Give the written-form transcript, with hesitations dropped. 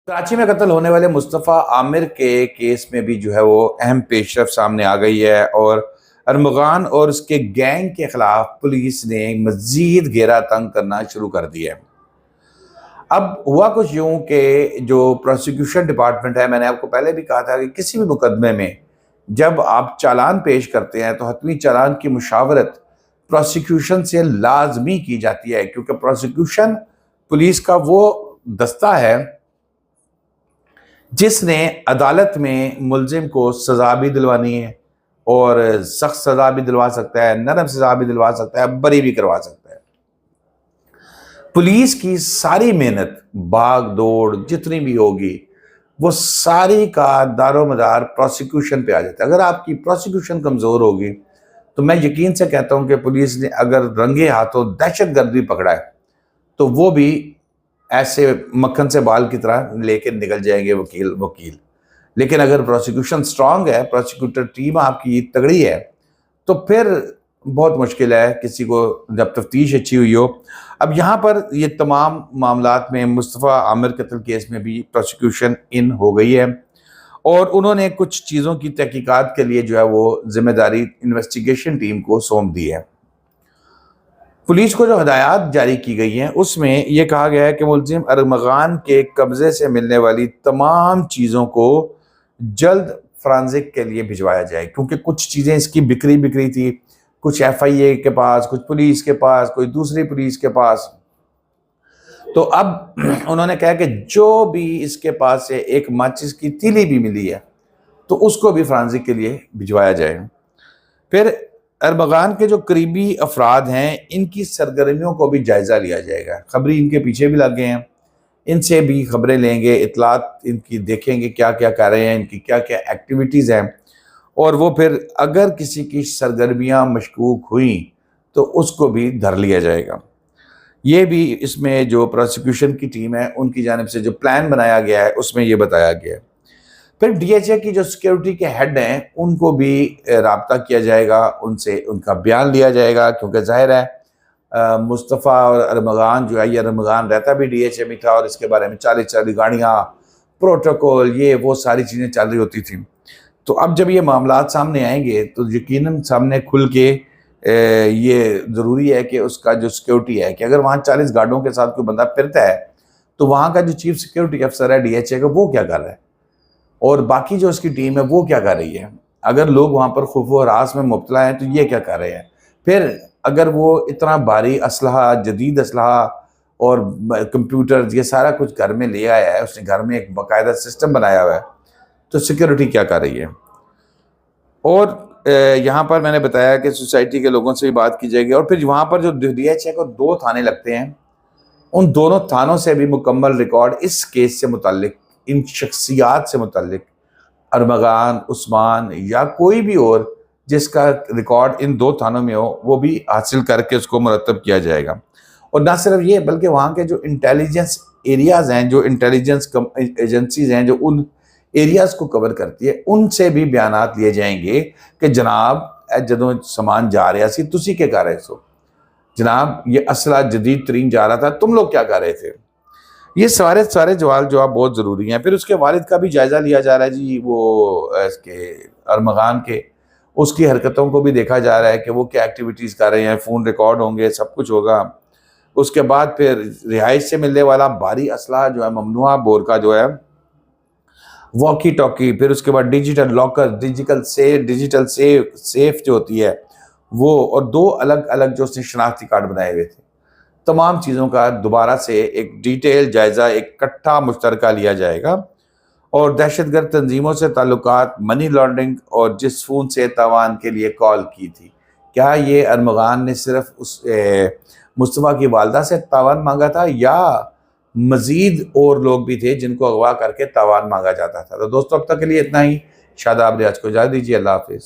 کراچی میں قتل ہونے والے مصطفیٰ عامر کے کیس میں بھی جو ہے وہ اہم پیش رفت سامنے آ گئی ہے، اور ارمغان اور اس کے گینگ کے خلاف پولیس نے مزید گھیرا تنگ کرنا شروع کر دیا ہے۔ اب ہوا کچھ یوں کہ جو پروسیکیوشن ڈپارٹمنٹ ہے، میں نے آپ کو پہلے بھی کہا تھا کہ کسی بھی مقدمے میں جب آپ چالان پیش کرتے ہیں تو حتمی چالان کی مشاورت پروسیکیوشن سے لازمی کی جاتی ہے، کیونکہ پروسیکیوشن پولیس کا وہ دستہ ہے جس نے عدالت میں ملزم کو سزا بھی دلوانی ہے، اور سخت سزا بھی دلوا سکتا ہے، نرم سزا بھی دلوا سکتا ہے، بری بھی کروا سکتا ہے۔ پولیس کی ساری محنت بھاگ دوڑ جتنی بھی ہوگی وہ ساری کا دار و مدار پروسیکیوشن پہ آ جاتا ہے۔ اگر آپ کی پروسیکیوشن کمزور ہوگی تو میں یقین سے کہتا ہوں کہ پولیس نے اگر رنگے ہاتھوں دہشت گرد بھی پکڑا ہے تو وہ بھی ایسے مکھن سے بال کی طرح لے کے نکل جائیں گے وکیل۔ لیکن اگر پروسیکیوشن سٹرونگ ہے، پروسیکیوٹر ٹیم آپ کی تگڑی ہے، تو پھر بہت مشکل ہے کسی کو جب تفتیش اچھی ہوئی ہو۔ اب یہاں پر یہ تمام معاملات میں مصطفیٰ عامر قتل کیس میں بھی پروسیکیوشن ان ہو گئی ہے، اور انہوں نے کچھ چیزوں کی تحقیقات کے لیے جو ہے وہ ذمہ داری انویسٹیگیشن ٹیم کو سونپ دی ہے۔ پولیس کو جو ہدایات جاری کی گئی ہیں اس میں یہ کہا گیا ہے کہ ملزم ارمغان کے قبضے سے ملنے والی تمام چیزوں کو جلد فرانزک کے لیے بھجوایا جائے، کیونکہ کچھ چیزیں اس کی بکری تھی، کچھ ایف آئی اے کے پاس، کچھ پولیس کے پاس، کوئی دوسری پولیس کے پاس۔ تو اب انہوں نے کہا کہ جو بھی اس کے پاس سے ایک ماچس کی تیلی بھی ملی ہے تو اس کو بھی فرانزک کے لیے بھجوایا جائے۔ پھر ارمغان کے جو قریبی افراد ہیں ان کی سرگرمیوں کو بھی جائزہ لیا جائے گا۔ خبری ان کے پیچھے بھی لگ گئے ہیں، ان سے بھی خبریں لیں گے، اطلاعات ان کی دیکھیں گے کیا کیا کر رہے ہیں، ان کی کیا کیا ایکٹیویٹیز ہیں، اور وہ پھر اگر کسی کی سرگرمیاں مشکوک ہوئیں تو اس کو بھی دھر لیا جائے گا۔ یہ بھی اس میں جو پروسیکیوشن کی ٹیم ہے ان کی جانب سے جو پلان بنایا گیا ہے اس میں یہ بتایا گیا ہے۔ پھر ڈی ایچ اے کی جو سیکیورٹی کے ہیڈ ہیں ان کو بھی رابطہ کیا جائے گا، ان سے ان کا بیان لیا جائے گا، کیونکہ ظاہر ہے مصطفیٰ اور ارمغان جو ہے، یہ ارمغان رہتا بھی ڈی ایچ اے میں تھا اور اس کے بارے میں 40 گاڑیاں، پروٹوکول، یہ وہ ساری چیزیں چل رہی ہوتی تھیں۔ تو اب جب یہ معاملات سامنے آئیں گے تو یقیناً سامنے کھل کے یہ ضروری ہے کہ اس کا جو سیکیورٹی ہے کہ اگر وہاں 40 گارڈوں کے ساتھ کوئی بندہ پھرتا ہے تو وہاں کا جو چیف سیکیورٹی افسر ہے ڈی ایچ اے کا وہ کیا کر رہا ہے، اور باقی جو اس کی ٹیم ہے وہ کیا کر رہی ہے۔ اگر لوگ وہاں پر خوف و ہراس میں مبتلا ہیں تو یہ کیا کر رہے ہیں۔ پھر اگر وہ اتنا بھاری اسلحہ، جدید اسلحہ اور کمپیوٹر، یہ سارا کچھ گھر میں لے آیا ہے، اس نے گھر میں ایک باقاعدہ سسٹم بنایا ہوا ہے، تو سیکیورٹی کیا کر رہی ہے۔ اور یہاں پر میں نے بتایا کہ سوسائٹی کے لوگوں سے بھی بات کی جائے گی، اور پھر وہاں پر جو ڈی ایچ اے کو 2 تھانے لگتے ہیں، ان دونوں تھانوں سے بھی مکمل ریکارڈ اس کیس سے متعلق، ان شخصیات سے متعلق، ارمغان، عثمان یا کوئی بھی اور جس کا ریکارڈ ان 2 تھانوں میں ہو، وہ بھی حاصل کر کے اس کو مرتب کیا جائے گا۔ اور نہ صرف یہ بلکہ وہاں کے جو انٹیلیجنس ایریاز ہیں، جو انٹیلیجنس ایجنسیز ہیں جو ان ایریاز کو کور کرتی ہے، ان سے بھی بیانات لیے جائیں گے کہ جناب جدوں سامان جا رہا سی تسی کیا کر رہے سو، جناب یہ اسلحہ جدید ترین جا رہا تھا، تم لوگ کیا کر رہے تھے۔ یہ سارے جواب بہت ضروری ہیں۔ پھر اس کے والد کا بھی جائزہ لیا جا رہا ہے جی، وہ اس کے ارمغان کے، اس کی حرکتوں کو بھی دیکھا جا رہا ہے کہ وہ کیا ایکٹیویٹیز کر رہے ہیں، فون ریکارڈ ہوں گے، سب کچھ ہوگا۔ اس کے بعد پھر رہائش سے ملنے والا بھاری اسلحہ جو ہے، ممنوعہ بور کا جو ہے، واکی ٹاکی، پھر اس کے بعد ڈیجیٹل لاکر، ڈیجیٹل سیف جو ہوتی ہے وہ، اور 2 الگ جو اس نے شناختی کارڈ بنائے ہوئے تھے، تمام چیزوں کا دوبارہ سے ایک ڈیٹیل جائزہ، ایک کٹھا مشترکہ لیا جائے گا۔ اور دہشت گرد تنظیموں سے تعلقات، منی لانڈرنگ اور جس فون سے تاوان کے لیے کال کی تھی، کیا یہ ارمغان نے صرف اس مصطفیٰ کی والدہ سے تاوان مانگا تھا یا مزید اور لوگ بھی تھے جن کو اغوا کر کے تاوان مانگا جاتا تھا۔ تو دوستو اب تک کے لیے اتنا ہی، شاداب ریاض کو اجازت دیجیے، اللہ حافظ۔